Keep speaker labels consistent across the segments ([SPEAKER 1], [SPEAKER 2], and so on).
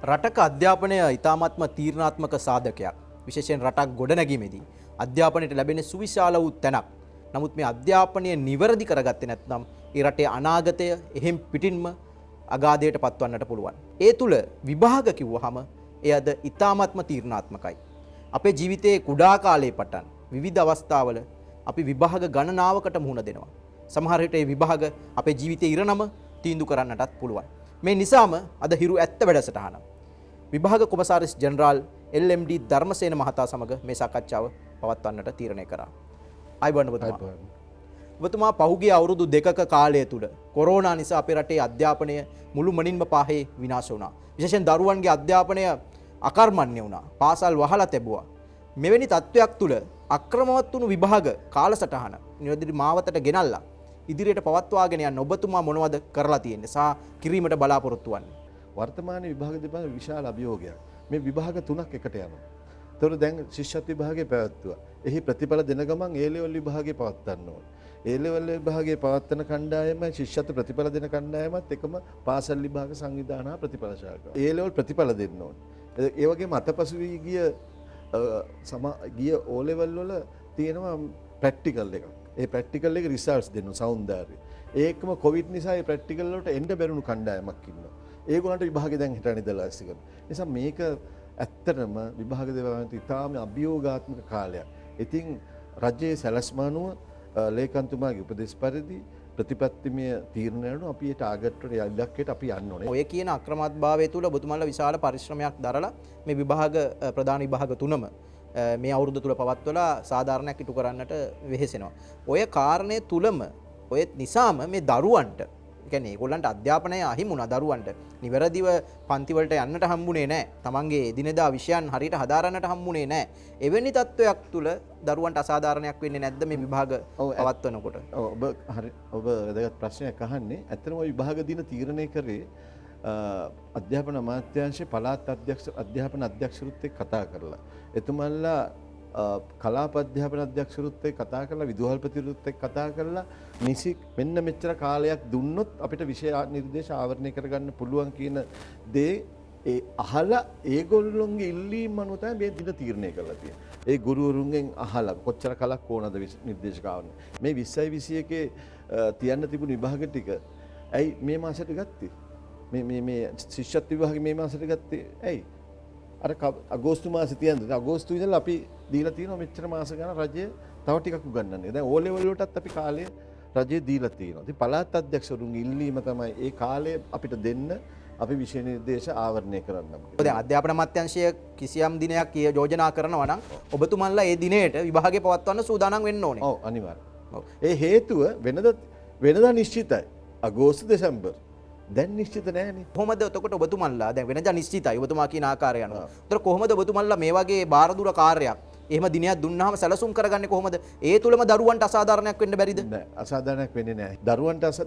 [SPEAKER 1] රටක අධ්‍යාපනය ඉතාමත්ම තීරණාත්මක සාධකයක්. විශේෂයෙන් රටක් ගොඩනැගීමේදී අධ්‍යාපනයට ලැබෙන සුවිශාල වූ තැනක්. නමුත් මේ අධ්‍යාපනය නිවැරදි කරගත්තේ නැත්නම් ඒ රටේ අනාගතය එහෙම් පිටින්ම අගාධයට පත්වන්නට පුළුවන්. ඒ තුල විභාග කිව්වහම එය අද ඉතාමත්ම තීරණාත්මකයි. අපේ ජීවිතයේ කුඩා කාලයේ පටන් විවිධ අවස්ථාවල අපි විභාග ගණනාවකට මුහුණ දෙනවා. සමහර විට මේ විභාග අපේ ජීවිතයේ ඉරණම තීන්දුව කරන්නටත් පුළුවන්. මේ නිසාම අද හිරු ඇත්ත වැඩසටහන විභාග කොමසාරිස් ජෙනරාල් LMD ධර්මසේන මහතා සමග මේ සාකච්ඡාව පවත්වන්නට තීරණය කරා. අයිබෝන් ඔබතුමා. ඔබතුමා පහුගිය අවුරුදු දෙකක කාලය තුල කොරෝනා නිසා අපේ රටේ අධ්‍යාපනය මුළුමනින්ම පාහේ විනාශ වුණා. විශේෂයෙන් දරුවන්ගේ අධ්‍යාපනය අකර්මණ්‍ය වුණා. පාසල් වහලා තිබුවා. මෙවැනි තත්වයක් තුල අක්‍රමවත් වුණු විභාග කාලසටහන නිවැරදි මාවතට ගෙනල්ලා ඉදිරියට පවත්වාගෙන යන්න ඔබතුමා මොනවද කරලා තියෙන්නේ සහ කිරීමට බලාපොරොත්තු වෙන්නේ?
[SPEAKER 2] වර්තමානයේ විභාග දෙපාර්තමේන්තුවේ විශාල අභියෝගයක්. මේ විභාග තුනක් එකට යනවා. ඒතකොට දැන් ශිෂ්‍යත්ව විභාගය පැවැත්වුවා. එහි ප්‍රතිඵල දෙන ගමන් A level විභාගය පවත්වන්න ඕනේ. A level විභාගයේ පවත්වන කණ්ඩායම ශිෂ්‍යත්ව ප්‍රතිඵල දෙන කණ්ඩායමත් එකම පාසල් විභාග සංවිධාන ප්‍රතිඵල ශාඛාව. A level ප්‍රතිඵල දෙන්න ඕනේ. ඒ වගේම අතපසු වී ගිය O level වල තියෙනවා ප්‍රැක්ටිකල් එකක්. ඒ ප්‍රැක්ටිකල් එක රිසල්ට්ස් දෙන්න සෞන්දර්යය. ඒකම කොවිඩ් නිසා ඒ ප්‍රැක්ටිකල් වලට එන්න බැරුණු කණ්ඩායමක් ඉන්නවා. ඒගොල්ලන්ට විභාගෙ දැන් හිටන් ඉඳලා ඉස්සි කරනවා. නිසා මේක ඇත්තටම විභාග දෙපාර්තමේන්තුවේ ඉතාම අභියෝගාත්මක කාලයක්. ඉතින් රජයේ සැලැස්ම අනුව ලේකම්තුමාගේ උපදෙස් පරිදි ප්‍රතිපත්තිමය තීරණ අනුව අපි ඒ ටාගට් වල ඉලක්කයට අපි යන්න ඕනේ.
[SPEAKER 1] ඔය කියන අක්‍රමත්භාවය තුල ඔබතුමාලා විශාල පරිශ්‍රමයක් දරලා මේ විභාග ප්‍රධාන විභාග තුනම මේ අවුරුදු තුල පවත්වලා සාධාරණයක් ඉටු කරන්නට වෙහෙසෙනවා. ඔය කාරණේ තුලම ඔය නිසාම මේ දරුවන්ට කියන්නේ ඒගොල්ලන්ට අධ්‍යාපනය අහිමි වුණා දරුවන්ට. නිවැරදිව පන්ති වලට යන්නට හම්බුනේ නැහැ. තමන්ගේ එදිනෙදා විෂයන් හරියට හදාරන්නට හම්බුනේ නැහැ. එවැනි තත්වයක් තුල දරුවන්ට අසාධාරණයක් වෙන්නේ නැද්ද මේ විභාග පවත්වනකොට?
[SPEAKER 2] ඔබ හරි ඔබ වැදගත් ප්‍රශ්නයක් අහන්නේ. ඇත්තටම ওই විභාග දින තීරණය කරේ අධ්‍යාපන අමාත්‍යාංශයේ පළාත් අධ්‍යාපන අධ්‍යක්ෂරුත් එක්ක කතා කරලා. එතුමන්ලා කලාප අධ්‍යාපන අධ්‍යක්ෂරුත් එක්ක කතා කරලා විදුහල්පතිවරුත් එක්ක කතා කරලා නිසි මෙන්න මෙච්චර කාලයක් දුන්නොත් අපිට විෂය නිර්දේශ ආවරණය කරගන්න පුළුවන් කියන දේ ඒ අහලා ඒගොල්ලොන්ගේ ඉල්ලීම් අනුව තමයි මේ දින තීරණය කරලා තියෙන්නේ. ඒ ගුරුවරුන්ගෙන් අහලා කොච්චර කලක් ඕනද නිර්දේශක ආවරණය. මේ 20යි 21 තියන්න තිබුණු විභාග ටික ඇයි මේ මාසෙට ගත්තේ? මේ ශිෂ්‍යත්ව විභාගෙ මේ මාසෙට ගත්තේ ඇයි? අර අගෝස්තු මාසේ තියනද අගෝස්තු ඉඳලා අපි දීලා තියෙනවා මෙච්චර මාස ගන්න රජය තව ටිකක් උගන්වන්නේ. දැන් ඕ ලෙවල් වලටත් අපි කාලය රජය දීලා තියෙනවා. ඉතින් පළාත් අධ්‍යක්ෂවරුන්ගේ ඉල්ලීම තමයි ඒ කාලය අපිට දෙන්න අපි විෂය නිර්දේශ ආවරණය කරන්න.
[SPEAKER 1] දැන් අධ්‍යාපන අමාත්‍යාංශය කිසියම් දිනයක් යෝජනා කරනවා නම් ඔබතුමන්ලා ඒ දිනේට විභාගය පවත්වන්න සූදානම් වෙන්න ඕනේ.
[SPEAKER 2] ඔව් අනිවාර්යයෙන්. ඒ හේතුව වෙනදා නිශ්චිතයි. අගෝස්තු දෙසැම්බර් දැන් නිශ්චිත නෑනේ.
[SPEAKER 1] කොහොමද එතකොට ඔබතුමන්ලා දැන් වෙනදා නිශ්චිතයි ඔබතුමා කියන ආකාරය අනුව. ඒතර කොහොමද ඔබතුමන්ලා මේ වගේ බාරදුර කාර්යයක් එහෙම දිනයක් දුන්නාම සැලසුම් කරගන්නේ කොහොමද? ඒ තුලම දරුවන්ට අසාධාරණයක් වෙන්න බැරිද?
[SPEAKER 2] නෑ අසාධාරණයක් වෙන්නේ නෑ.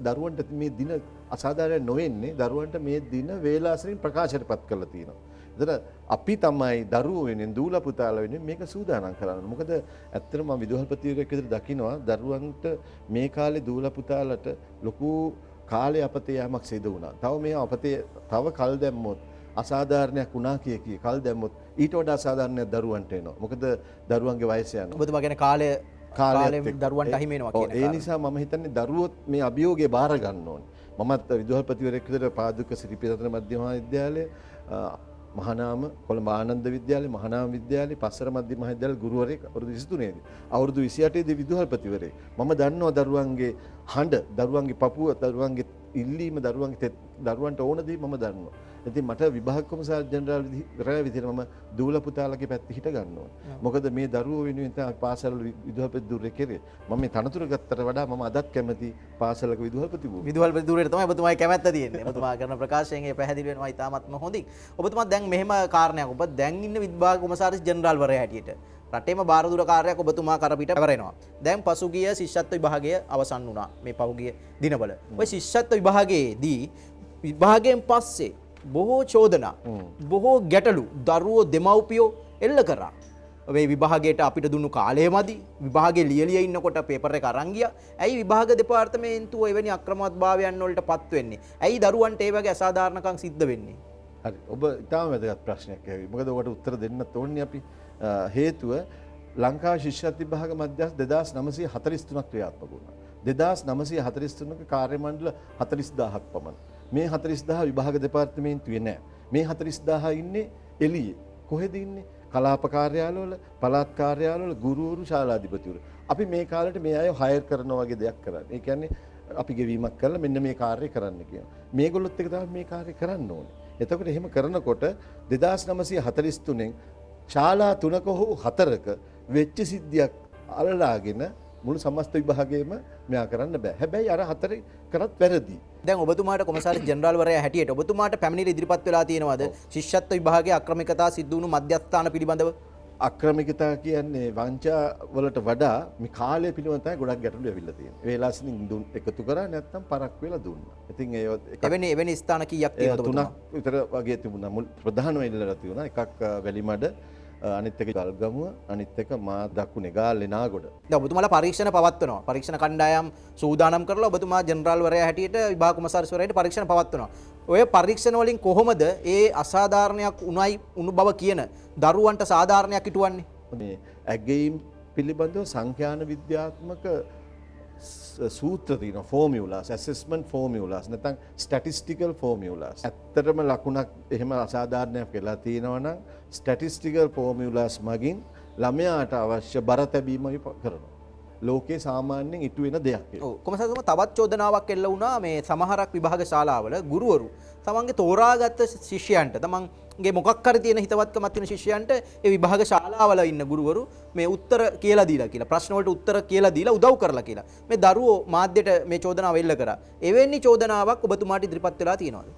[SPEAKER 2] දරුවන්ට මේ දින අසාධාරණ නොවෙන්නේ දරුවන්ට මේ දින වේලාසරින් ප්‍රකාශයටපත් කරලා තියෙනවා. ඒතර අපි තමයි දරුවෝ වෙනින් දූල පුතාලා වෙනින් මේක සූදානම් කරන්න. මොකද ඇත්තටම මම විදුහල්පතිවරයෙක් විදිහට දකිනවා දරුවන්ට මේ කාලේ දූල පුතාලට ලොකු කාලේ අපතේ යෑමක් සිදු වුණා. තව මේ අපතේ තව කල් දැම්මොත් අසාධාරණයක් වුණා කිය කල් දැම්මොත් ඊට වඩා අසාධාරණයක් දරුවන්ට එනවා. මොකද දරුවන්ගේ වයස යනවා.
[SPEAKER 1] ඔබතුමා කියන්නේ කාලේ දරුවන්ට අහිමි වෙනවා කියන
[SPEAKER 2] ඒ නිසා මම හිතන්නේ දරුවොත් මේ අභියෝගය බාර ගන්න ඕනේ. මමත් විදුහල්පතිවරයෙක් විදිහට පාදුක්ක ශ්‍රීපිරතන මධ්‍යම මහාවිද්‍යාලය මහානාම කොළඹ ආනන්ද විද්‍යාලය මහානාම විද්‍යාලය පස්සර මධ්‍යම මහාවිද්‍යාල ගුරුවරයෙක් අවුරුදු 23 දී අවුරුදු 28 දී විදුහල්පතිවරයෙක් මම දන්නවා දරුවන්ගේ හඬ දරුවන්ගේ පපුව දරුවන්ගේ ඉල්ලීම දරුවන්ට ඕන දේ මම දන්නවා. ඉතින් මට විභාග කොමසාර් ජෙනරාල් විදිහට මම දූල පුතාලගේ පැත්ත හිට ගන්න ඕනේ. මොකද මේ දරුවෝ වෙනුවෙන් තමයි පාසල් විදුහල්පති ධුරේ කෙරේ. මම මේ තනතුර ගත්තට වඩා මම අදත් කැමති පාසලක විදුහල්පති වුණා.
[SPEAKER 1] විදුහල්පති ධුරේට තමයි ඔබතුමාගේ කැමැත්ත තියෙන්නේ. ඔබතුමා කරන ප්‍රකාශයෙන් ඒ පැහැදිලි වෙනවා ඉතාමත්ම හොඳින්. ඔබතුමා දැන් මෙහෙම කාරණයක් ඔබ දැන් ඉන්න විභාග කොමසාරිස් ජෙනරාල් වරයා හැටියට රටේම බාරදුර කාර්යයක් ඔබතුමා කරපිට පැවරෙනවා. දැන් පසුගිය ශිෂ්‍යත්ව විභාගය අවසන් වුණා මේ පහුගිය දිනවල. ඔය ශිෂ්‍යත්ව විභාගයේදී විභාගයෙන් පස්සේ බොහෝ චෝදනා බොහෝ ගැටලු දරුවෝ දෙමව්පියෝ එල්ල කරා. මේ විභාගයට අපිට දුන්නු කාලය මදි. විභාගේ ලියලිය ඉන්නකොට පේපර් එක අරන් ගියා. ඇයි විභාග දෙපාර්තමේන්තුව එවැනි අක්‍රමවත්භාවයන් වලට පත් වෙන්නේ? ඇයි දරුවන්ට ඒ වගේ අසාධාරණකම් සිද්ධ වෙන්නේ?
[SPEAKER 2] හරි ඔබ ඉතාම වැදගත් ප්‍රශ්නයක් ඇහුවේ. මොකද ඔබට උත්තර දෙන්න ඕනේ අපි. හේතුව ලංකා ශිෂ්‍යත්ව විභාග මධ්‍යස්ථ 2943ක් ක්‍රියාත්මක වුණා. 2943ක කාර්ය මණ්ඩල 40000ක් පමණ. මේ 40000 විභාග දෙපාර්තමේන්තුවේ නැහැ. මේ 40000 ඉන්නේ එළියේ. කොහෙද ඉන්නේ? කලාප කාර්යාලවල, පළාත් කාර්යාලවල, ගුරුවරු, ශාලාධිපතිවරු. අපි මේ කාලේට මේ අය හයර් කරනවා වගේ දෙයක් කරන්නේ. ඒ කියන්නේ අපි ගෙවීමක් කරලා මෙන්න මේ කාර්යය කරන්න කියනවා. මේගොල්ලොත් එක තමයි මේ කාර්යය කරන්න ඕනේ. එතකොට එහෙම කරනකොට 2943න් ශාලා 3ක හෝ 4ක වෙච්ච සිද්ධියක් අල්ලාගෙන මුළු සමස්ත විභාගයේම මෙයා කරන්න බෑ. හැබැයි අර 4 කරත් වැරදි.
[SPEAKER 1] දැන් ඔබතුමාට කොමසාරිස් ජෙනරාල්වරයා හැටියට ඔබතුමාට පැමිණිලි ඉදිරිපත් වෙලා තියෙනවද ශිෂ්‍යත්ව විභාගයේ අක්‍රමිකතා සිද්ධ වුණු මධ්‍යස්ථාන පිළිබඳව?
[SPEAKER 2] අක්‍රමිකතා කියන්නේ වංචා වලට වඩා මේ කාලය පිළිබඳව තමයි ගොඩක් ගැටලු ඇවිල්ලා තියෙන්නේ. ඒ වෙලාවසින් දුන් එකතු කරා නැත්නම් පරක් වෙලා දුන්නා. ඉතින් ඒ
[SPEAKER 1] එවැනි ස්ථාන කීයක් තියෙනවද ඔබතුමා?
[SPEAKER 2] තුනක් විතර වගේ තිබුණා. මුල් ප්‍රධානම ඉල්ලලා තිබුණා. එකක් වැලිමඩ, අනිත් එක ගල්ගමුව, අනිත් එක මා දකුණේ ගාල්ලේ නාගොඩ.
[SPEAKER 1] දැන් ඔබතුමාලා පරීක්ෂණ පවත්වනවා. පරීක්ෂණ කණ්ඩායම් සූදානම් කරලා ඔබතුමා ජෙනරාල්වරයා හැටියට විභාග කොමසාරිස්වරයාට පරීක්ෂණ පවත්වනවා. ඔය පරීක්ෂණ වලින් කොහොමද ඒ අසාධාරණයක් උණු බව කියන දරුවන්ට සාධාරණයක් ඉටුවන්නේ?
[SPEAKER 2] මේ ඇග්ගීම් පිළිබඳව සංඛ්‍යාන විද්‍යාත්මක සූත්‍ර තියෙනවා, ෆෝමියුලාස්, ඇසෙස්මන්ට් ෆෝමියුලාස් නැත්නම් ස්ටැටිස්ටිකල් ෆෝමියුලාස්. ඇත්තටම ලකුණක් එහෙම අසාධාරණයක් වෙලා තියෙනවා නම් ස්ටැටිස්ටිකල් ෆෝමියුලාස් මගින් ළමයාට අවශ්‍ය බර තැබීම කරනවා. ලෝකේ සාමාන්‍යයෙන් ඉටු වෙන දෙයක් ඒක.
[SPEAKER 1] ඔව් කොමසාරිස්තුමා තවත් චෝදනාවක් එල්ල වුණා මේ සමහරක් විභාග ශාලාවල ගුරුවරු තමන්ගේ තෝරාගත්ත ශිෂ්‍යයන්ට තමන්ගේ මොකක් හරි තියෙන හිතවත්කමක් තියෙන ශිෂ්‍යයන්ට ඒ විභාග ශාලාවල ඉන්න ගුරුවරු මේ උත්තර කියලා දීලා කියලා ප්‍රශ්න වලට උත්තර කියලා දීලා උදව් කරලා කියලා මේ දරුවෝ මාධ්‍යට මේ චෝදනාව එල්ල කරා. එවැනි චෝදනාවක් ඔබතුමාට ඉදිරිපත් වෙලා තියෙනවද?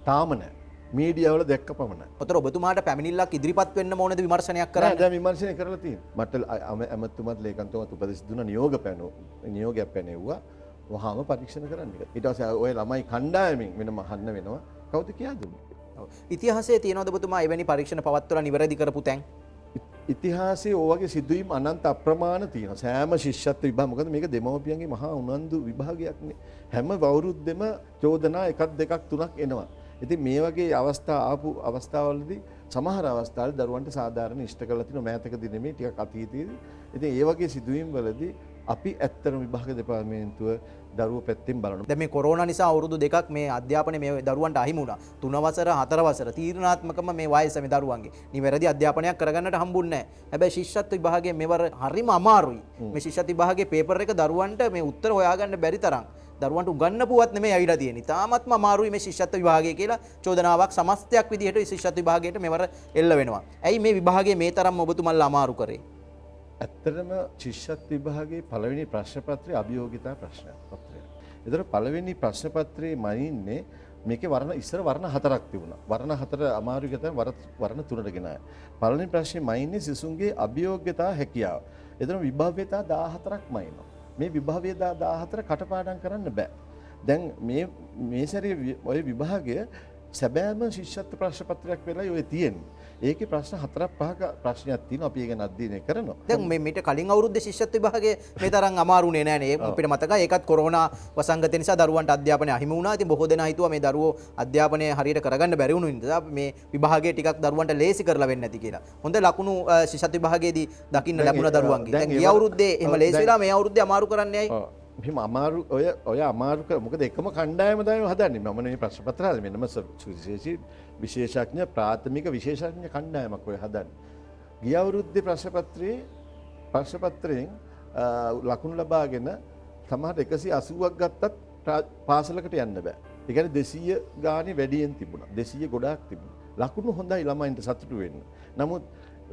[SPEAKER 2] තාම නැහැ. මීඩියා වල දැක්ක පමණයි.
[SPEAKER 1] ඔතන ඔබතුමාට පැමිණිල්ලක් ඉදිරිපත් වෙන්න ඕනේද විමර්ශනයක් කරන්න?
[SPEAKER 2] දැන් විමර්ශනය කරලා තියෙනවා. මට ඇමතුමත් ලේකම්තුමත් උපදෙස් දුන්නා නියෝගයක් පැනෙව්වා. වහාම පරීක්ෂණ කරන්න කියලා. ඊට පස්සේ ඔය ළමයි කණ්ඩායමින් වෙනම අහන්න වෙනවා. කවුද කියා දුන්නේ?
[SPEAKER 1] ඔව්. ඉතිහාසයේ තියෙනවද ඔබතුමා එවැනි පරීක්ෂණ පවත්වලා නිවැරදි කරපු තැන්?
[SPEAKER 2] ඉතිහාසයේ ඔයගේ සිදුවීම් අනන්ත අප්‍රමාණ තියෙනවා. සෑම ශිෂ්‍යත්ව විභාග මොකද මේක දෙමව්පියන්ගේ මහා උනන්දු විභාගයක්නේ. හැම අවුරුද්දෙම චෝදනා එකක් දෙකක් තුනක් එනවා. ඉතින් මේ වගේ අවස්ථා ආපු අවස්ථාවලදී සමහර අවස්ථාවල දරුවන්ට සාධාරණ ඉෂ්ට කරලා තියෙන මෑතකදී නෙමෙයි ටිකක් අතීතයේදී. ඉතින් ඒ වගේ සිදුවීම් වලදී අපි ඇත්තටම විභාග දෙපාර්තමේන්තුව දරුවෝ පැත්තෙන් බලනවා.
[SPEAKER 1] දැන් මේ කොරෝනා නිසා අවුරුදු දෙකක් මේ අධ්‍යාපනය මේ දරුවන්ට අහිමි වුණා. 3 වසර 4 වසර තීරණාත්මකම මේ වයස මේ දරුවන්ගේ. නිවැරදි අධ්‍යාපනයක් කරගන්නට හම්බුන්නේ නැහැ. හැබැයි ශිෂ්‍යත්ව විභාගයේ මෙවර හරිම අමාරුයි. මේ ශිෂ්‍යත්ව විභාගයේ පේපර් එක දරුවන්ට මේ උත්තර හොයාගන්න බැරි තරම් දරුවන්ට උගන්නපුවත් නෙමෙයි ඇවිල්ලා තියෙන්නේ. තාමත්ම අමාරුයි මේ ශිෂ්‍යත්ව විභාගය කියලා චෝදනාවක් සමස්තයක් විදිහට ශිෂ්‍යත්ව විභාගයට මෙවර එල්ල වෙනවා. ඇයි මේ විභාගයේ මේ තරම් ඔබතුමන්ලා අමාරු කරේ?
[SPEAKER 2] ඇත්තටම ශිෂ්‍යත්ව විභාගයේ පළවෙනි ප්‍රශ්න පත්‍රය අභියෝගිතා ප්‍රශ්න පත්‍රය. ඒතර පළවෙනි ප්‍රශ්න පත්‍රයේ මනින්නේ මේකේ වර්ණ ඉස්සර වර්ණ 4ක් තිබුණා. වර්ණ 4 අමාරු ගියතම වර්ණ 3ට ගෙනාවා. පළවෙනි ප්‍රශ්නේ මනින්නේ සිසුන්ගේ අභියෝග්‍යතා හැකියාව. ඒතර විභාව්‍යතා 14ක් මනිනවා. මේ විභාව්‍යතා 14 කටපාඩම් කරන්න බෑ. දැන් මේ සැරේ ඔය විභාගය සැබෑම ශිෂ්‍යත්ව ප්‍රශ්න පත්‍රයක් වෙලා ඔය තියෙන්නේ. ඒකේ ප්‍රශ්න 4-5ක ප්‍රශ්නයක් තියෙනවා. අපි ඒක ගැන අධ්‍යයනය කරනවා.
[SPEAKER 1] දැන් මේ මීට කලින් අවුරුද්දේ ශිෂ්‍යත්ව විභාගයේ මේ තරම් අමාරුනේ නෑනේ. අපිට මතකයි ඒකත් කොරෝනා වසංගතය නිසා දරුවන්ට අධ්‍යාපනය අහිමි වුණා. ඉතින් බොහෝ දෙනා හිතුවා මේ දරුවෝ අධ්‍යාපනය හරියට කරගන්න බැරි වුණු නිසා මේ විභාගයේ ටිකක් දරුවන්ට ලේසි කරලා වෙන්නේ නැති කියලා. හොඳ ලකුණු ශිෂ්‍යත්ව විභාගයේදී දකින්න ලැබුණ දරුවන්ගේ. දැන් ගිය අවුරුද්දේ එහෙම ලේසි වෙලා මේ අවුරුද්දේ අමාරු කරන්නේ ඇයි?
[SPEAKER 2] මෙහෙම අමාරු ඔය අමාරු මොකද එකම කණ්ඩායම තමයි හදන්නේ. මම මේ ප්‍රශ්න පත්‍ර හදන්නේ මෙන්නම සුවිශේෂී විශේෂඥ ප්‍රාථමික විශේෂඥ කණ්ඩායමක් ඔය හදන්නේ. ගිය අවුරුද්දේ ප්‍රශ්න පත්‍රයෙන් ලකුණු ලබාගෙන සමහර 180ක් ගත්තත් පාසලකට යන්න බෑ. ඒ කියන්නේ 200 ගානේ වැඩියෙන් තිබුණා. 200 ගොඩාක් තිබුණා. ලකුණු හොඳයි ළමයින්ට සතුටු වෙන්න. නමුත්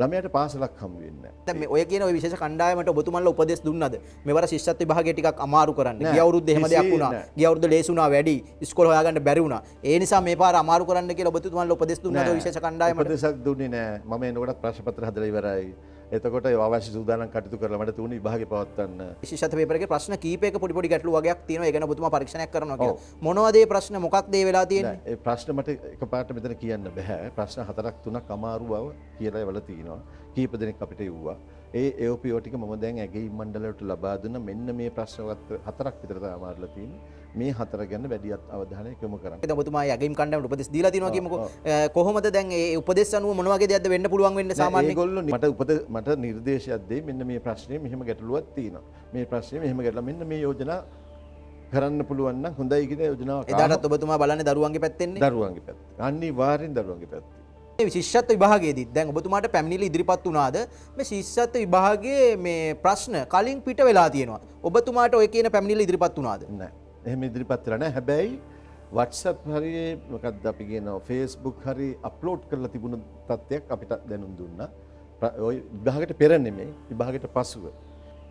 [SPEAKER 2] ළමයට පාසලක් හම් වෙන්නේ නැහැ.
[SPEAKER 1] දැන් මේ ඔය කියන ඔය විශේෂ කණ්ඩායමට ඔබතුමන්ලා උපදෙස් දුන්නද? මෙවර ශිෂ්‍යත්ව විභාගය ටිකක් අමාරු කරන්න. ගිය අවුරුද්දේ එහෙම දෙයක් වුණා. ගිය අවුරුද්දේ ලේසි වුණා වැඩි. ඉස්කෝල හොයාගන්න බැරි වුණා. ඒ නිසා මේ පාර අමාරු කරන්න කියලා ඔබතුමන්ලා උපදෙස් දුන්නද ඔය විශේෂ කණ්ඩායමට?
[SPEAKER 2] උපදෙසක් දුන්නේ නැහැ. මම එනකොටත් ප්‍රශ්න පත්‍ර හදලා ඉවරයි. එතකොට අවශ්‍ය සූදානම් කටයුතු කරලා මට තුනේ විභාගේ පවත්වන්න.
[SPEAKER 1] විශේෂත්ව පේපර් එකේ ප්‍රශ්න කීපයක පොඩි පොඩි ගැටලු වගේක් තියෙනවා. ඒ ගැන ඔබතුමා පරීක්ෂණයක් කරනවා කියලා. මොනවද මේ ප්‍රශ්න? මොකක්ද ඒ වෙලා තියෙන්නේ?
[SPEAKER 2] ඒ ප්‍රශ්න මට එකපාරට මෙතන කියන්න බෑ. ප්‍රශ්න 4ක් 3ක් අමාරු බව කියලා ඒවල තියෙනවා. කීප දෙනෙක් අපිට එව්වා. ඒ AOPO ටික මම දැන් ඇගීම් මණ්ඩලයට ලබා දුන්න මෙන්න මේ ප්‍රශ්න 4ක් විතර තමයි අමාරුලා තියෙන්නේ. මේ හතර ගැන වැඩි අවධානයක් යොමු කරන්න.
[SPEAKER 1] එතකොට ඔබතුමා යගීම් කණ්ඩායමට උපදෙස් දීලා තියෙනවා කියමුකෝ. කොහොමද දැන් ඒ උපදෙස් අනුව මොන වගේ දෙයක්ද වෙන්න පුළුවන් වෙන්නේ සාමාන්‍යයෙන්?
[SPEAKER 2] ඒගොල්ලෝ මට නිර්දේශයක් දෙයි මෙන්න මේ ප්‍රශ්නේ මෙහෙම ගැටලුවක් තියෙනවා. මේ ප්‍රශ්නේ මෙහෙම ගැටලා මෙන්න මේ යෝජනා කරන්න පුළුවන් නම් හොඳයි කියන යෝජනාවක්.
[SPEAKER 1] එදාටත් ඔබතුමා බලන්නේ දරුවන්ගේ පැත්තෙන්නේ.
[SPEAKER 2] දරුවන්ගේ පැත්ත. අනිවාර්යෙන් දරුවන්ගේ පැත්ත.
[SPEAKER 1] මේ ශිෂ්‍යත්ව විභාගයේදී දැන් ඔබතුමාට පැමිණිලි ඉදිරිපත් වුණාද මේ ශිෂ්‍යත්ව විභාගයේ මේ ප්‍රශ්න කලින් පිට වෙලා තියෙනවා. ඔබතුමාට ඔය කියන පැමිණිලි ඉදිරිපත් වුණාද?
[SPEAKER 2] නෑ. එහෙම ඉදිරිපත් වෙලා නෑ. හැබැයි WhatsApp හරි මොකක්ද අපි කියනවා Facebook හරි අප්ලෝඩ් කරලා තිබුණ තත්ත්වයක් අපිට දැනුම් දුන්නා. ඔය විභාගයට පෙර නෙමෙයි විභාගයට පසුව.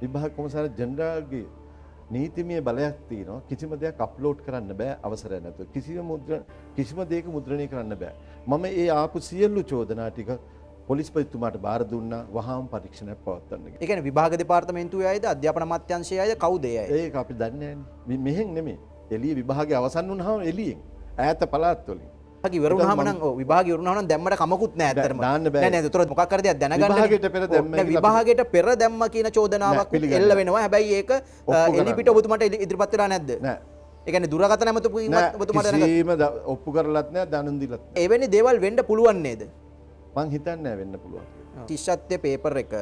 [SPEAKER 2] විභාග කොමසාර ජෙනරල්ගේ නීතිමය බලයක් තියෙනවා. කිසිම දෙයක් අප්ලෝඩ් කරන්න බෑ අවසරය නැතුව. කිසිම දෙයක මුද්‍රණය කරන්න බෑ. මම ඒ ආපු සියලු චෝදනා ටික පොලිස්පතිතුමාට බාර දුන්නා වහාම පරීක්ෂණයක් පවත්වන්න.
[SPEAKER 1] ඒ කියන්නේ විභාග දෙපාර්තමේන්තුවේ අයද අධ්‍යාපන අමාත්‍යාංශයේ අයද කවුද ඒ අය?
[SPEAKER 2] ඒක අපි දන්නේ නෑනේ. මෙහෙන් නෙමෙයි. එළිය විභාගය අවසන් වුණාම එළියෙන් ඈත පළාත් වලින්.
[SPEAKER 1] විභාගය ඉවර වුණාම නම් ඔව් විභාගය ඉවර වුණාම නම් දැම්මට කමකුත් නෑ ඇත්තටම.
[SPEAKER 2] දාන්න බෑ.
[SPEAKER 1] නෑ නෑ ඒතර මොකක් හරි දෙයක් දැනගන්න.
[SPEAKER 2] විභාගයට පෙර දැම්ම
[SPEAKER 1] නෑ විභාගයට පෙර දැම්ම කියන චෝදනාවක් එල්ල වෙනවා. හැබැයි ඒක එලි පිට ඔබතුමාට ඉදිරිපත් වෙලා නැද්ද?
[SPEAKER 2] නෑ.
[SPEAKER 1] ඒ කියන්නේ දුරකථන ඇමතුමත් ඔබතුමාට දැනගන්න.
[SPEAKER 2] කිසිම ඔප්පු කරලත් නෑ දැනුම් දීලත් නෑ.
[SPEAKER 1] එවැනි දේවල් වෙන්න පුළුවන් නේද?
[SPEAKER 2] මං හිතන්නේ නෑ වෙන්න පුළුවන්.
[SPEAKER 1] ශිෂ්‍යත්වයේ පේපර් එක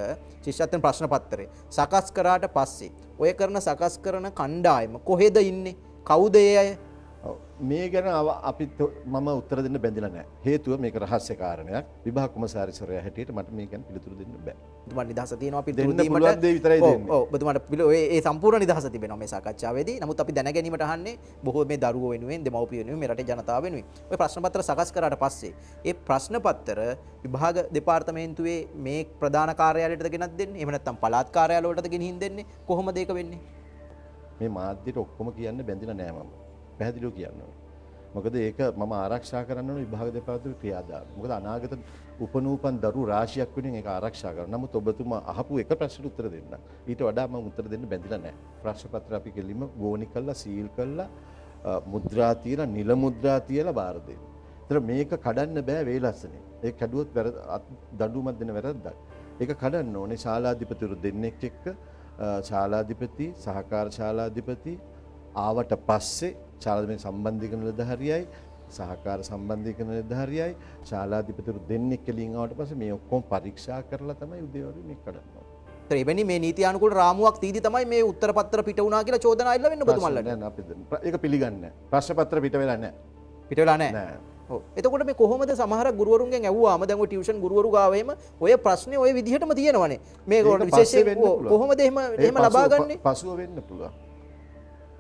[SPEAKER 1] ශිෂ්‍යත්වයේ ප්‍රශ්න පත්‍රය සකස් කරාට පස්සේ ඔය කරන සකස් කරන කණ්ඩායම කොහෙද ඉන්නේ? කවුද ඒ අය?
[SPEAKER 2] මේ ගැන අපිත් මම උත්තර දෙන්න බැඳිලා නැහැ. හේතුව මේක රහස්‍ය කාරණයක්. විභාග කොමසාරිස්වරයා හැටියට මට මේ ගැන පිළිතුරු දෙන්න බෑ.
[SPEAKER 1] ඔබතුමාට නිදහස තියෙනවා පිළිතුරු
[SPEAKER 2] දෙන්න
[SPEAKER 1] දීමට.
[SPEAKER 2] පුළුවන් දේ විතරයි දෙන්නේ.
[SPEAKER 1] ඔව් ඔබතුමාට ඒ සම්පූර්ණ නිදහස තිබෙනවා මේ සාකච්ඡාවේදී. නමුත් අපි දැන ගැනීමට අහන්නේ බොහෝ මේ දරුවෝ වෙනුවෙන්, දෙමව්පියෝ වෙනුවෙන්, මේ රටේ ජනතාව වෙනුවෙන්. ඔය ප්‍රශ්න පත්‍ර සකස් කරාට පස්සේ ඒ ප්‍රශ්න පත්‍ර විභාග දෙපාර්තමේන්තුවේ මේ ප්‍රධාන කාර්යාලයටද ගෙනත් දෙන්නේ? එහෙම නැත්නම් පළාත් කාර්යාලවලටද ගෙනිහින් දෙන්නේ? කොහොමද ඒක වෙන්නේ?
[SPEAKER 2] මේ මාධ්‍යට ඔක්කොම කියන්න බැඳිලා නැහැ මම. පැහැදිලිව කියන්න ඕනේ. මොකද ඒක මම ආරක්ෂා කරන්න ඕන විභාග දෙපාර්තමේන්තුවේ ක්‍රියාදාම. මොකද අනාගත උපනූපන් දරු රාශියක් වෙනින් ඒක ආරක්ෂා කරනවා. නමුත් ඔබතුමා අහපු එක ප්‍රශ්නෙට උත්තර දෙන්න. ඊට වඩා මම උත්තර දෙන්න බැඳිලා නැහැ. ප්‍රශ්න පත්‍ර අපි කෙලින්ම ගෝණි කරලා සීල් කරලා මුද්‍රා තියලා නිල මුද්‍රා තියලා බාර දෙන්න. ඒතර මේක කඩන්න බෑ වේලස්සනේ. ඒක කැඩුවොත් දඬුවමක් දෙන වැරද්දක්. ඒක කඩන්න ඕනේ ශාලාධිපතිවරු දෙන්නෙක් එක්ක ශාලාධිපති සහකාර ශාලාධිපති ආවට පස්සේ ශාලාධිපති සම්බන්ධීකරණ නිලධාරියයි සහකාර සම්බන්ධීකරණ නිලධාරියයි ශාලාධිපතිවරු දෙන්නෙක් එළියෙන් ආවට පස්සේ මේ ඔක්කොම පරීක්ෂා කරලා තමයි උදේවරු මේක කඩන්නේ.
[SPEAKER 1] එවැනි මේ නීති අනුකූල රාමුවක් තීදි තමයි මේ උත්තර පත්‍ර පිට වුණා කියලා චෝදනා එල්ල වෙන්න ඔබතුමාලට.
[SPEAKER 2] නෑ අපි ඒක පිළිගන්නේ නෑ. ප්‍රශ්න පත්‍ර පිට වෙලා නෑ.
[SPEAKER 1] පිට වෙලා නෑ. ඔව්. එතකොට මේ කොහොමද සමහර ගුරුවරුන්ගෙන් ඇහුවාම දැන් ඔය ටියුෂන් ගුරුවරු ගාවෙම ඔය ප්‍රශ්නේ ඔය විදිහටම තියෙනවනේ. මේ විශේෂයෙන් කොහොමද එහෙම ලබා ගන්නෙ?
[SPEAKER 2] පසුව වෙන්න පුළුවන්.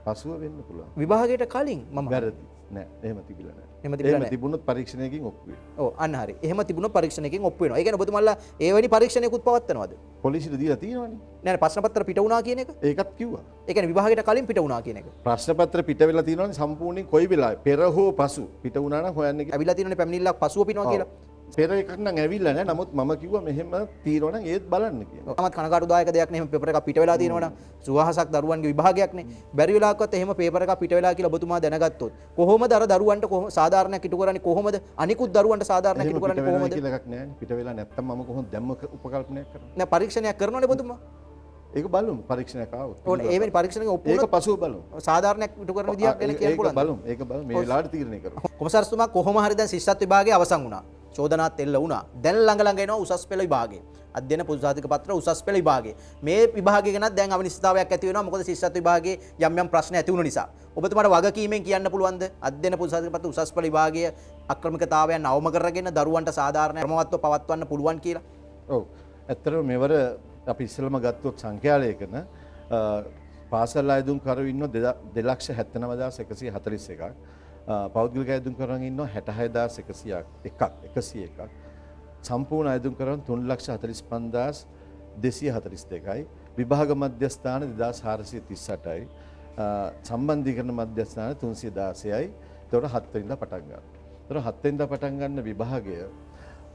[SPEAKER 2] පසුව වෙන්න පුළුවන්.
[SPEAKER 1] විභාගයට කලින් මම
[SPEAKER 2] වැරදි. නෑ එහෙම තිබිලා නෑ.
[SPEAKER 1] එහෙම
[SPEAKER 2] තිබුණොත් පරීක්ෂණයකින් ඔප්පු වෙනවා.
[SPEAKER 1] ඔව් අන්න හරි. එහෙම තිබුණොත් පරීක්ෂණයකින් ඔප්පු වෙනවා. ඒ කියන්නේ ඔබතුමාලා ඒ වැනි පරීක්ෂණයකුත් පවත්වනවද?
[SPEAKER 2] පොලිසියට දීලා තියෙනවනේ.
[SPEAKER 1] නෑ ප්‍රශ්න පත්‍ර පිට වුණා කියන එක?
[SPEAKER 2] ඒකත් කිව්වා.
[SPEAKER 1] ඒ කියන්නේ විභාගයට කලින් පිට වුණා කියන එක.
[SPEAKER 2] ප්‍රශ්න පත්‍ර පිට වෙලා තියෙනවනේ සම්පූර්ණයෙන් කොයි වෙලාවෙ පෙර හෝ පසු පිට වුණා නම් හොයන්න කියලා.
[SPEAKER 1] ඇවිල්ලා තියෙනනේ පැමිණිල්ලක් පසුව පිනවා කියලා.
[SPEAKER 2] පෙර එකක් නම් ඇවිල්ලා නැහැ. නමුත් මම කිව්වා මෙහෙම තියෙනවා නම් ඒත් බලන්න කියලා.
[SPEAKER 1] තමත් කනකාටුදායක දෙයක් නේ. එහෙම පේපර් එකක් පිට වෙලා තියෙනවා නම් සුවහසක් දරුවන්ගේ විභාගයක්නේ. බැරි වෙලාවකත් එහෙම පේපර් එකක් පිට වෙලා කියලා ඔබතුමා දැනගත්තොත් කොහොමද අර දරුවන්ට සාධාරණයක් ඉටු කරන්නේ කොහොමද? අනිකුත් දරුවන්ට සාධාරණයක් ඉටු කරන්නේ කොහොමද?
[SPEAKER 2] කියලා එකක් නැහැ. පිට වෙලා නැත්තම් මම කොහොමද දැම්ම උපකල්පනයක් කරන්නේ?
[SPEAKER 1] නෑ පරීක්ෂණයක් කරනවනේ ඔබතුමා.
[SPEAKER 2] ඒක බලමු පරීක්ෂණයක් ආවොත්.
[SPEAKER 1] ඕනේ ඒ වෙනි පරීක්ෂණයක ඔප්පු
[SPEAKER 2] ඒක පසුව බලමු.
[SPEAKER 1] සාධාරණයක් ඉටු කරන විදියක් ගැන කියන්න පුළුවන්.
[SPEAKER 2] ඒක බලමු. ඒක බලමු. මේ වෙලාවට තීරණය කරමු.
[SPEAKER 1] කොමසාරිස්තුමා කොහොම හරි දැන් ශිෂ්‍යත්ව විභාගය අවසන් වුණා. චෝදනාත් එල්ල වුණා. දැන් ළඟ එනවා උසස් පෙළ විභාගය. අධ්‍යයන පොදු සාධක පත්‍ර උසස් පෙළ විභාගය. මේ විභාගය ගැනත් දැන් අවිනිශ්චිතතාවයක් ඇති වෙනවා. මොකද ශිෂ්‍යත්ව විභාගයේ යම් ප්‍රශ්න ඇති වුණ නිසා. ඔබතුමාට වගකීමෙන් කියන්න පුළුවන්ද? අධ්‍යයන පොදු සාධක පත්‍ර උසස් පෙළ විභාගය අක්‍රමිකතාවයන් අවම කරගෙන දරුවන්ට සාධාරණ ක්‍රමවත්ව පවත්වන්න පුළුවන් කියලා?
[SPEAKER 2] ඔව්. ඇත්තටම මෙවර අපි ඉස්සෙල්ලම ගත්තොත් සංඛ්‍යාලයකන පාසල් අයදුම් කරු ඉන්නවා 2,79,141ක්. පෞද්ගලික අයදුම් කරන් ඉන්නවා 66,101ක්. සම්පූර්ණ අයදුම් කරන් 3,45,242යි. විභාග මධ්‍යස්ථාන 2,438යි. සම්බන්ධීකරණ මධ්‍යස්ථාන 316යි. ඒතකොට 7 වෙනිදා පටන් ගන්නවා. ඒතකොට 7 වෙනිදා පටන් ගන්න විභාගය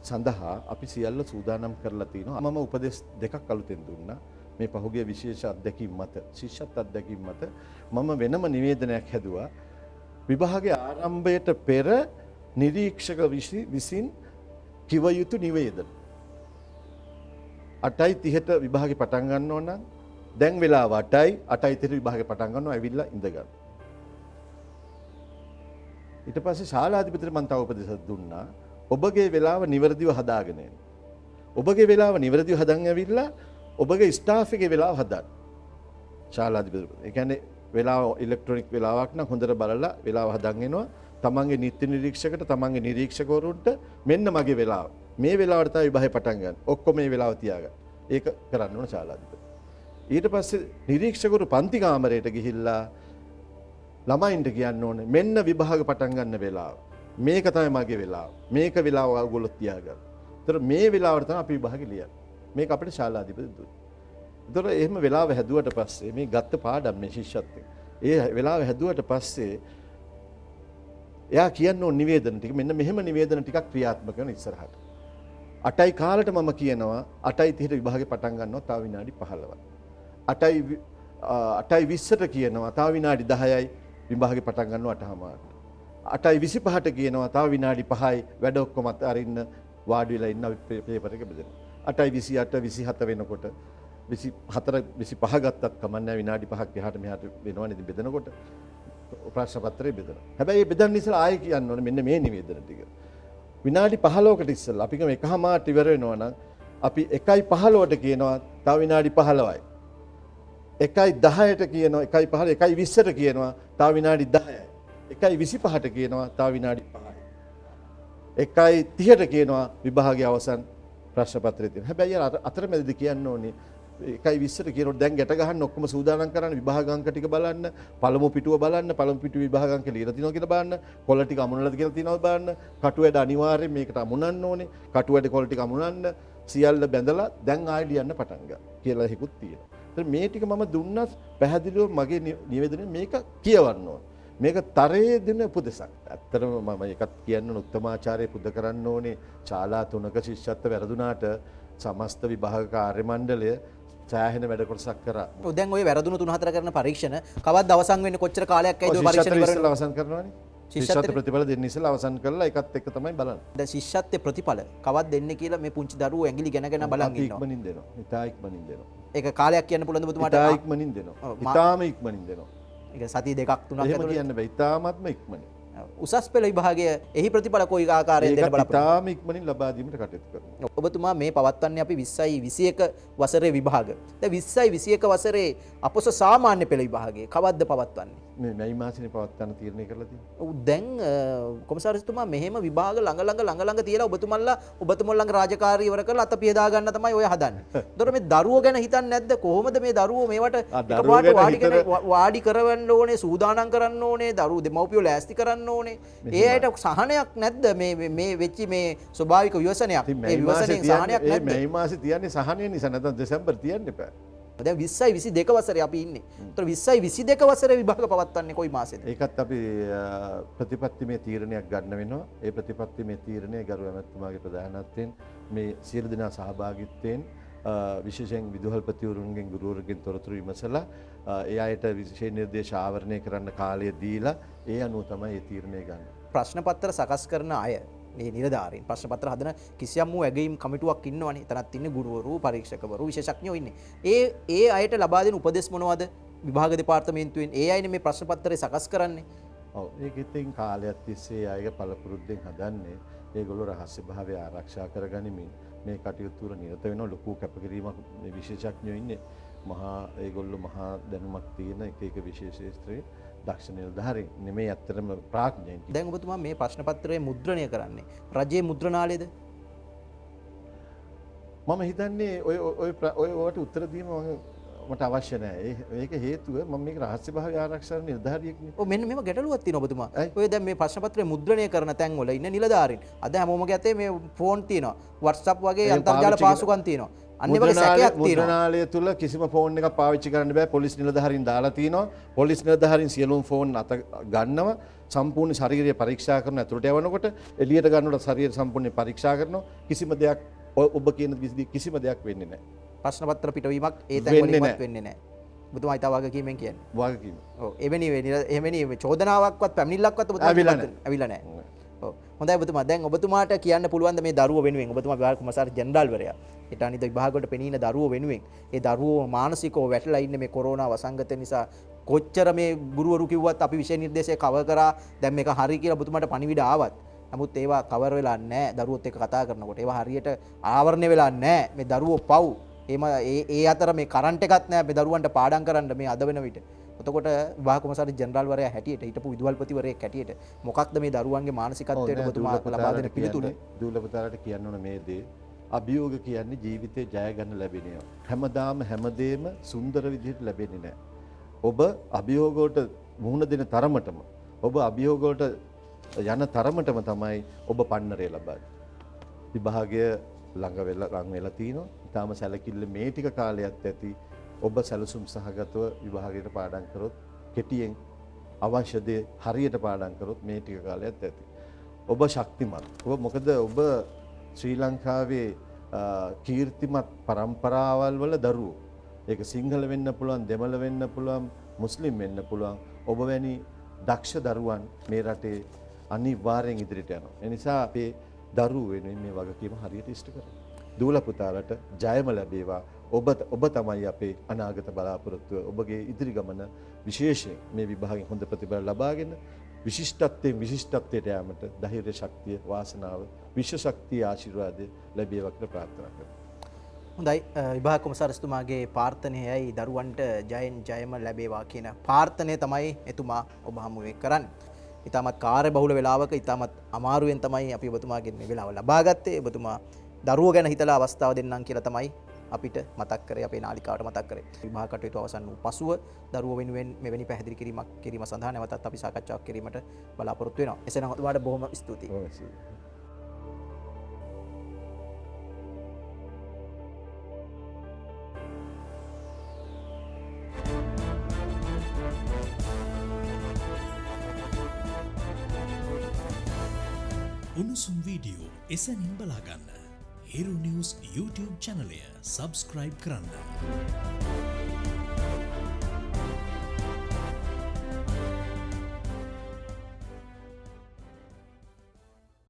[SPEAKER 2] සඳහා අපි සියල්ල සූදානම් කරලා තිනවා. මම උපදෙස් දෙකක් අලුතෙන් දුන්නා. මේ පහුගිය විශේෂ අත්දැකීම් මත ශිෂ්‍යත්ව අත්දැකීම් මත මම වෙනම නිවේදනයක් හැදුවා. විභාගයේ ආරම්භයට පෙර නිරීක්ෂක විසින් කිව යුතු නිවේදන 8:30ට විභාගේ පටන් ගන්න ඕන නම් දැන් වෙලාව 8යි 8:30ට විභාගේ පටන් ගන්නවා ඇවිල්ලා ඉඳ ගන්න. ඊට පස්සේ ශාලාධිපතිට මම තව උපදෙසක් දුන්නා. ඔබගේ වෙලාව නිවැරදිව හදාගෙන එන්න. ඔබගේ වෙලාව නිවැරදිව හදන් ඇවිල්ලා ඔබගේ ස්ටාෆ් එකේ වෙලාව හදන්න. ශාලාධිපති. ඒ කියන්නේ වෙලාව ඉලෙක්ට්‍රොනික වෙලාවක් නම් හොඳට බලලා වෙලාව හදන් එනවා. තමන්ගේ නිත්‍ය නිරීක්ෂකට තමන්ගේ නිරීක්ෂකවරුන්ට මෙන්න මගේ වෙලාව. මේ වෙලාවට තමයි විභාගය පටන් ගන්න. ඔක්කොම මේ වෙලාව තියාගන්න. ඒක කරන්න ඕන ශාලාධිපති. ඊට පස්සේ නිරීක්ෂකවරු පන්ති කාමරයට ගිහිල්ලා ළමයින්ට කියන්න ඕනේ මෙන්න විභාග පටන් ගන්න වෙලාව. මේක තමයි මගේ වෙලාව. මේක වෙලාව ඔයගොල්ලෝ තියාගන්න. ඒතර මේ වෙලාවට තමයි අපි විභාගෙ ලියන්නේ. මේක අපිට ශාලාධිපති දුන්නේ. ඒතර එහෙම වෙලාව හැදුවට පස්සේ මේ ගත්ත පාඩම් මේ ශිෂ්‍යත්වය. ඒ වෙලාව හැදුවට පස්සේ එයා කියන්න ඕන නිවේදන ටික මෙන්න මෙහෙම නිවේදන ටිකක් ක්‍රියාත්මක වෙන ඉස්සරහට. 8යි කාලට මම කියනවා 8:30ට විභාගේ පටන් ගන්නවා තව විනාඩි 15යි. 8:20ට කියනවා තව විනාඩි 10යි විභාගේ පටන් ගන්නවා 8:00ට. 8:25ට කියනවා තව විනාඩි 5යි වැඩ ඔක්කොම අරින්න වාඩි වෙලා ඉන්න පේපර් එක බෙදෙනවා. 8:28 27 වෙනකොට 24 25 ගත්තත් කමන්නේ විනාඩි 5ක් එහාට මෙහාට වෙනවනේ ඉතින් බෙදනකොට ප්‍රශ්න පත්‍රය බෙදනවා. හැබැයි මේ බෙදන්න ඉස්සෙල්ලා ආයෙ කියන්න ඕනේ මෙන්න මේ නිවේදන ටික. විනාඩි 15කට ඉස්සෙල්ලා අපි එකමාරට ඉවර වෙනවා නම් අපි 1:15ට කියනවා තව විනාඩි 15යි. 1:10ට කියනවා 1:15 1:20ට කියනවා තව විනාඩි 10යි. 1:25ට කියනවා තව විනාඩි 5යි. 1:30ට කියනවා විභාගයේ අවසන් ප්‍රශ්න පත්‍රය තියෙනවා. හැබැයි අතරමැදදී කියන්න ඕනේ 1:20ට කියනකොට දැන් ගැට ගහන්න ඔක්කොම සූදානම් කරන්න විභාග අංක ටික බලන්න පළමු පිටුව බලන්න පළමු පිටුවේ විභාග අංක ලියලා තියෙනවා කියලා බලන්න කොළ ටික අමුණලාද කියලා තියෙනවා බලන්න කටු වැඩ අනිවාර්යයෙන් මේකට අමුණන්න ඕනේ කටු වැඩ කොළ ටික අමුණන්න සියල්ල බැඳලා දැන් ආයෙ ලියන්න පටන් ගන්න කියලා හිකුත් තියෙනවා. ඒත් මේ ටික මම දුන්නත් පැහැදිලිව මගේ නිවේදනයේ මේක කියවන්න ඕනේ. මේක තරයේ දෙන උපදෙසක්. ඇත්තටම මම ඒකත් කියන්න උත්තමාචාර්ය පුද කරන්න ඕනේ. ශාලා 3ක ශිෂ්‍යත්ව වැරදුනාට සමස්ත විභාග කාර්ය මණ්ඩලය සෑහෙන වැඩ කොටසක් කරා.
[SPEAKER 1] දැන් ඔය වැරදුණු 3-4 කරන පරීක්ෂණ කවද්ද අවසන් වෙන්නේ කොච්චර කාලයක් ඇයිද ඔය පරීක්ෂණ
[SPEAKER 2] ඉවරලා අවසන් කරනවනේ. ශිෂ්‍යත්ව ප්‍රතිඵල දෙන්න ඉස්සෙල්ලා අවසන් කරලා ඒකත් එක්ක තමයි බලන්නේ.
[SPEAKER 1] දැන් ශිෂ්‍යත්ව ප්‍රතිඵල කවද්ද දෙන්නේ කියලා මේ පුංචි දරුවෝ ඇඟිලි ගැනගෙන බලන් ඉන්නවා.
[SPEAKER 2] ඉක්මනින් දෙනවා. ඉතා ඉක්මනින් දෙනවා.
[SPEAKER 1] ඒක කාලයක් කියන්න පුළුවන්ද ඔබතුමාට?
[SPEAKER 2] ඉතා ඉක්මනින් දෙනවා. ඉතාම ඉක්මනින් දෙනවා.
[SPEAKER 1] ඒක සතිය 2ක් 3ක්
[SPEAKER 2] ඇතුළත කියන්න බෑ. ඉතාමත්ම ඉක්මනින්.
[SPEAKER 1] උසස් පෙළ විභාගයේ එහි ප්‍රතිඵල කොයි ආකාරයෙන් දෙන්න බලාපොරොත්තු
[SPEAKER 2] ඉතාම ඉක්මනින් ලබා දීමට කටයුතු කරනවා.
[SPEAKER 1] ඔබතුමා මේ පවත්වන්නේ අපි 20යි 21 වසරේ විභාග. දැන් 20යි 21 වසරේ අපොස සාමාන්‍ය පෙළ විභාගයේ කවද්ද පවත්වන්නේ?
[SPEAKER 2] මේ මැයි මාසෙනේ පවත්වන්න තීරණය කරලා තියෙනවා.
[SPEAKER 1] ඔව් දැන් කොමසාරිස්තුමා මෙහෙම විභාග ළඟ තියලා ඔබතුමන්ලඟ රාජකාරී ඉවර කරලා අත පියදා ගන්න තමයි ඔය හදන්නේ. ඒතකොට මේ දරුවෝ ගැන හිතන්නේ නැද්ද? කොහොමද මේ දරුවෝ මේවට එකපාරට වාඩි කරවන්න ඕනේ, සූදානම් කරන්න ඕනේ, දරුවෝ දෙමව්පියෝ ලෑස්ති කරන්න ඕනේ. ඒ අයට සහනයක් නැද්ද මේ වෙච්ච මේ ස්වභාවික විවසනයක්? ඒ විවසනයේ සහනයක් නැද්ද?
[SPEAKER 2] මේ මාසේ තියන්නේ සහනය නිසා නැත්නම් දෙසැම්බර් තියන්න එපා.
[SPEAKER 1] දැන් 20යි 22 වසරේ අපි ඉන්නේ. ඒතර 20යි 22 වසරේ විභාග පවත්වන්නේ කොයි මාසෙද?
[SPEAKER 2] ඒකත් අපි ප්‍රතිපත්තිමය තීරණයක් ගන්න වෙනවා. ඒ ප්‍රතිපත්තිමය තීරණය ගරු ඇමතුමාගේ ප්‍රධානත්වයෙන් මේ සියලු දෙනා සහභාගීත්වයෙන් විශේෂයෙන් විදුහල්පතිවරුන්ගෙන් ගුරුවරුන්ගෙන් තොරතුරු විමසලා ඒ අයට විශේෂ නිර්දේශ ආවරණය කරන්න කාලය දීලා ඒ අනුව තමයි මේ තීරණය ගන්න.
[SPEAKER 1] ප්‍රශ්න පත්‍ර සකස් කරන අය මේ නිලධාරීන් ප්‍රශ්න පත්‍ර හදන කිසියම් වූ ඇගයීම් කමිටුවක් ඉන්නවනේ. එතනත් ඉන්නේ ගුරුවරු, පරීක්ෂකවරු, විශේෂඥයෝ ඉන්නේ. ඒ අයට ලබා දෙන උපදෙස් මොනවද? විභාග දෙපාර්තමේන්තුවෙන් ඒ අයනේ මේ ප්‍රශ්න පත්‍රය සකස් කරන්නේ.
[SPEAKER 2] ඔව් ඒක ඉතින් කාලයක් තිස්සේ අයගේ පළපුරුද්දෙන් හදන්නේ ඒගොල්ලෝ රහස්‍ය භාවය ආරක්ෂා කරගනිමින් මේ කටයුතු වල නිරත වෙන ලොකු කැපකිරීමක් මේ විශේෂඥයෝ ඉන්නේ. ඒගොල්ලෝ මහා දැනුමක් තියෙන එක විශේෂ ශාස්ත්‍රයේ දක්ෂ නිලධාරීන් නෙමෙයි අත්‍තරම ප්‍රඥයින්.
[SPEAKER 1] දැන් ඔබතුමා මේ ප්‍රශ්න පත්‍රය මුද්‍රණය කරන්නේ රජයේ මුද්‍රණාලයේද?
[SPEAKER 2] මම හිතන්නේ ඔයට උත්තර දීම මට අවශ්‍ය නැහැ. ඒක හේතුව මම මේක රහස්‍ය භාවය ආරක්ෂා නිලධාරියෙක්නේ.
[SPEAKER 1] ඔව් මෙන්න මේව ගැටලුවක් තියෙනවා ඔබතුමා. ඔය දැන් මේ ප්‍රශ්න පත්‍රය මුද්‍රණය කරන තැන් වල ඉන්න නිලධාරීන් අද හැමෝම ගැතේ මේ ෆෝන් තියෙනවා. WhatsApp වගේ අන්තර්ජාල පාසුකම් තියෙනවා. අන්නේ වගේ සැකයක් තියෙනවා.
[SPEAKER 2] මුද්‍රණාලය තුල කිසිම ෆෝන් එකක් පාවිච්චි කරන්න බෑ. පොලිස් නිලධාරීන් දාලා තිනවා. පොලිස් නිලධාරීන් සියලුම ෆෝන් අත ගන්නවා. සම්පූර්ණ ශරීරය පරීක්ෂා කරන ඇතුළට යවනකොට එළියට ගන්නකොට ශරීරය සම්පූර්ණයෙන් පරීක්ෂා කරනවා. කිසිම දෙයක් ඔබ කියන කිසිම දෙයක් වෙන්නේ නැහැ.
[SPEAKER 1] ප්‍රශ්න පත්‍ර පිටවීමක් ඒ තැන් වලින්වත් වෙන්නේ නැහැ. ඔබතුමා හිතා වගකීමෙන් කියන්නේ.
[SPEAKER 2] වගකීම.
[SPEAKER 1] ඔව් එවැනි චෝදනාවක්වත් පැමිණිල්ලක්වත් ඔබතුමා ඇවිල්ලා නැහැ. ඔව් හොඳයි ඔබතුමා. දැන් ඔබතුමාට කියන්න පුළුවන් මේ දරුව වෙනුවෙන් ඔබතුමා විභාග කොමසාරි ජෙනරාල්වරයා ඊට අනිත් විභාගවලට පෙනීන දරුවෝ වෙනුවෙන් ඒ දරුවෝ මානසිකව වැටලා ඉන්නේ මේ කොරෝනා වසංගතය නිසා. කොච්චර මේ ගුරුවරු කිව්වත් අපි විෂය නිර්දේශය කවර් කරා දැන් මේක හරි කියලා ඔබතුමාට පණිවිඩ ආවත් නමුත් ඒවා කවර් වෙලා නැහැ දරුවොත් එක්ක කතා කරනකොට ඒවා හරියට ආවරණය වෙලා නැහැ මේ දරුවෝ පව් ඒ අතර මේ කරන්ට් එකක් නැහැ මේ දරුවන්ට පාඩම් කරන්න මේ අද වෙන විට එතකොට විභාග කොමසාරි ජෙනරාල් වරයා හැටියට හිටපු විදුහල්පතිවරයෙක් හැටියට මොකක්ද මේ දරුවන්ගේ මානසිකත්වයට ඔබතුමා ලබා දෙන පිළිතුර
[SPEAKER 2] දූල පුතාලට කියන්න ඕන මේ දේ අභියෝග කියන්නේ ජීවිතේ ජය ගන්න ලැබෙන ඒවා හැමදාම හැමදේම සුන්දර විදිහට ලැබෙන්නේ නැහැ ඔබ අභියෝග වලට මුහුණ දෙන තරමටම ඔබ අභියෝග වලට යන තරමටම තමයි ඔබ පන්නරය ලබන්නේ. විභාගය ළඟ වෙලා තිනවා. ඊටාම සැලකිල්ල මේ ටික කාලයක් ඇති ඔබ සැලසුම් සහගතව විභාගයට පාඩම් කරොත් කෙටියෙන් අවශ්‍ය දේ හරියට පාඩම් කරොත් මේ ටික කාලයක් ඇති. ඔබ ශක්තිමත්. ඔබ මොකද ඔබ ශ්‍රී ලංකාවේ කීර්තිමත් પરම්පරාවල් වල දරුවෝ ඒක සිංහල වෙන්න පුළුවන් දෙමළ වෙන්න පුළුවන් මුස්ලිම් වෙන්න පුළුවන් ඔබ වැනි දක්ෂ දරුවන් මේ රටේ අනිවාර්යෙන් ඉදිරියට යනවා. ඒ නිසා අපේ දරුවෝ වෙනුවෙන් මේ වගකීම හරියට ඉෂ්ට කරමු. දූල පුතාලට ජයම ලැබේවා. ඔබ තමයි අපේ අනාගත බලාපොරොත්තුව. ඔබගේ ඉදිරි ගමන විශේෂයෙන් මේ විභාගයෙන් හොඳ ප්‍රතිඵල ලබාගෙන විශිෂ්ටත්වයට යාමට ධෛර්ය ශක්තිය වාසනාව විශ්ව ශක්තිය ආශිර්වාදය ලැබේවා කියලා ප්‍රාර්ථනා කරමු.
[SPEAKER 1] හොඳයි විභාග කොමසාරිස්තුමාගේ ප්‍රාර්ථනයයි දරුවන්ට ජයෙන් ජයම ලැබේවා කියන ප්‍රාර්ථනය තමයි එතුමා ඔබ හමුවේ කරන්නේ. ඉතාමත් කාර්ය බහුල වෙලාවක ඉතාමත් අමාරුවෙන් තමයි අපි ඔබතුමාගෙන් මේ වෙලාව ලබා ගත්තේ. ඔබතුමා දරුවෝ ගැන හිතලා අවස්ථාව දෙන්නම් කියලා තමයි අපිට මතක් කරේ අපේ නාලිකාවට මතක් කරේ. විභාග කටයුතු අවසන් වූ පසුව දරුවෝ වෙනුවෙන් මෙවැනි පැහැදිලි කිරීම සඳහා නැවතත් අපි සාකච්ඡාවක් කිරීමට බලාපොරොත්තු වෙනවා. එසේනම් ඔබට බොහොම ස්තුතියි.
[SPEAKER 3] උණුසුම් වීඩියෝ එසැනින් බලාගන්න හිරු නිවුස් YouTube චැනලය සබස්ක්‍රයිබ් කරන්න.